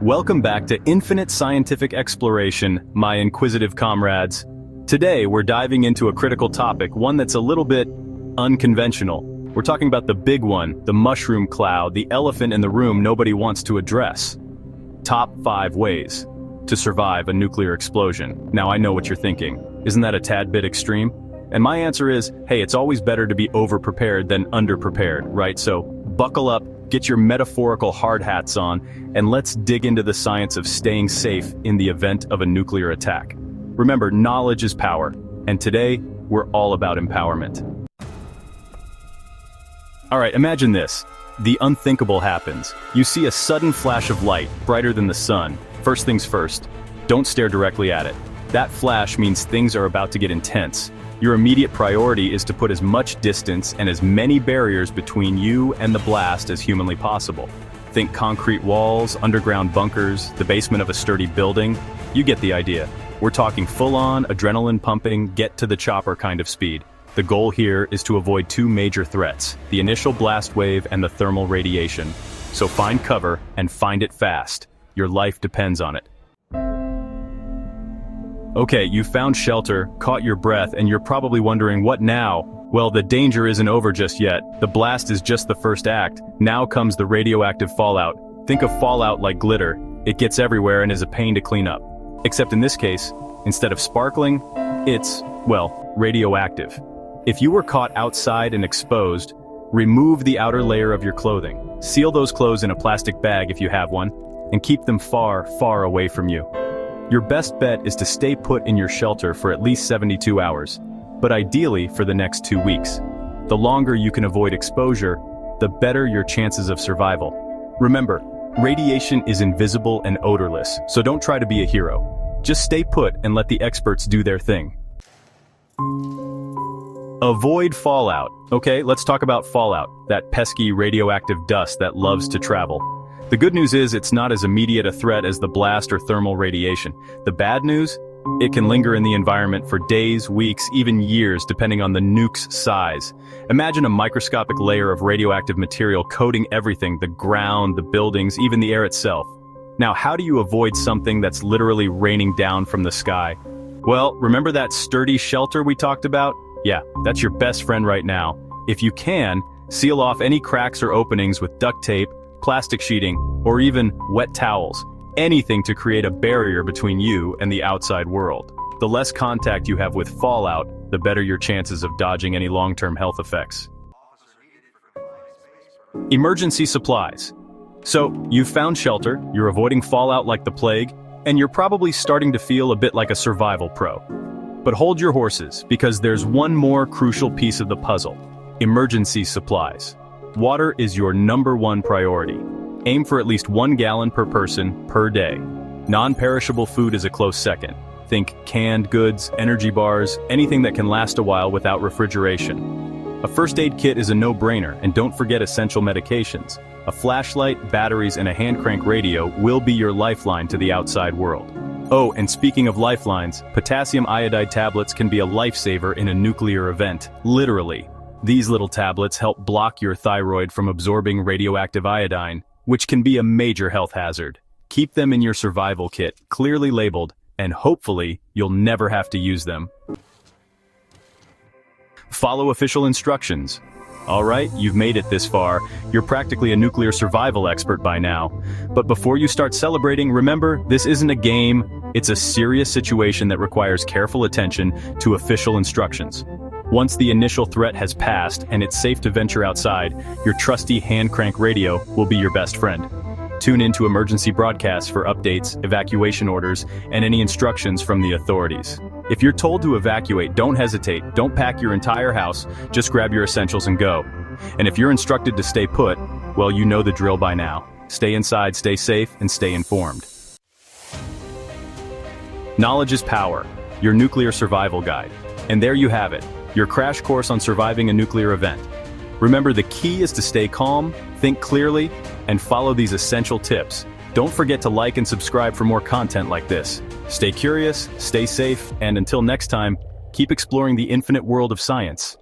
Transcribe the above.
Welcome back to Infinite Scientific Exploration, my inquisitive comrades. Today, we're diving into a critical topic, one that's a little bit unconventional. We're talking about the big one, the mushroom cloud, the elephant in the room nobody wants to address. Top 5 ways to survive a nuclear explosion. Now, I know what you're thinking. Isn't that a tad bit extreme? And my answer is, hey, it's always better to be over-prepared than under-prepared, right? So buckle up, get your metaphorical hard hats on, and let's dig into the science of staying safe in the event of a nuclear attack. Remember, knowledge is power, and today, we're all about empowerment. All right, imagine this. The unthinkable happens. You see a sudden flash of light, brighter than the sun. First things first, don't stare directly at it. That flash means things are about to get intense. Your immediate priority is to put as much distance and as many barriers between you and the blast as humanly possible. Think concrete walls, underground bunkers, the basement of a sturdy building. You get the idea. We're talking full-on, adrenaline-pumping, get-to-the-chopper kind of speed. The goal here is to avoid 2 major threats, the initial blast wave and the thermal radiation. So find cover and find it fast. Your life depends on it. Okay, you found shelter, caught your breath, and you're probably wondering, what now? Well, the danger isn't over just yet. The blast is just the first act. Now comes the radioactive fallout. Think of fallout like glitter. It gets everywhere and is a pain to clean up. Except in this case, instead of sparkling, it's, well, radioactive. If you were caught outside and exposed, remove the outer layer of your clothing. Seal those clothes in a plastic bag if you have one, and keep them far, far away from you. Your best bet is to stay put in your shelter for at least 72 hours, but ideally for the next 2 weeks. The longer you can avoid exposure, the better your chances of survival. Remember, radiation is invisible and odorless, so don't try to be a hero. Just stay put and let the experts do their thing. Avoid fallout. Okay, let's talk about fallout, that pesky radioactive dust that loves to travel. The good news is it's not as immediate a threat as the blast or thermal radiation. The bad news? It can linger in the environment for days, weeks, even years, depending on the nuke's size. Imagine a microscopic layer of radioactive material coating everything, the ground, the buildings, even the air itself. Now, how do you avoid something that's literally raining down from the sky? Well, remember that sturdy shelter we talked about? Yeah, that's your best friend right now. If you can, seal off any cracks or openings with duct tape, plastic sheeting, or even wet towels. Anything to create a barrier between you and the outside world. The less contact you have with fallout, the better your chances of dodging any long-term health effects. Emergency supplies. So, you've found shelter, you're avoiding fallout like the plague, and you're probably starting to feel a bit like a survival pro. But hold your horses, because there's one more crucial piece of the puzzle. Emergency supplies. Water is your #1 priority. Aim for at least 1 gallon per person per day. Non-perishable food is a close second. Think canned goods, energy bars, anything that can last a while without refrigeration. A first aid kit is a no-brainer, and don't forget essential medications. A flashlight, batteries, and a hand crank radio will be your lifeline to the outside world. Oh, and speaking of lifelines, potassium iodide tablets can be a lifesaver in a nuclear event, literally. These little tablets help block your thyroid from absorbing radioactive iodine, which can be a major health hazard. Keep them in your survival kit, clearly labeled, and hopefully, you'll never have to use them. Follow official instructions. All right, you've made it this far. You're practically a nuclear survival expert by now. But before you start celebrating, remember, this isn't a game. It's a serious situation that requires careful attention to official instructions. Once the initial threat has passed and it's safe to venture outside, your trusty hand crank radio will be your best friend. Tune in to emergency broadcasts for updates, evacuation orders, and any instructions from the authorities. If you're told to evacuate, don't hesitate. Don't pack your entire house, just grab your essentials and go. And if you're instructed to stay put, well, you know the drill by now. Stay inside, stay safe, and stay informed. Knowledge is power, your nuclear survival guide. And there you have it, your crash course on surviving a nuclear event. Remember, the key is to stay calm, think clearly, and follow these essential tips. Don't forget to like and subscribe for more content like this. Stay curious, stay safe, and until next time, keep exploring the infinite world of science.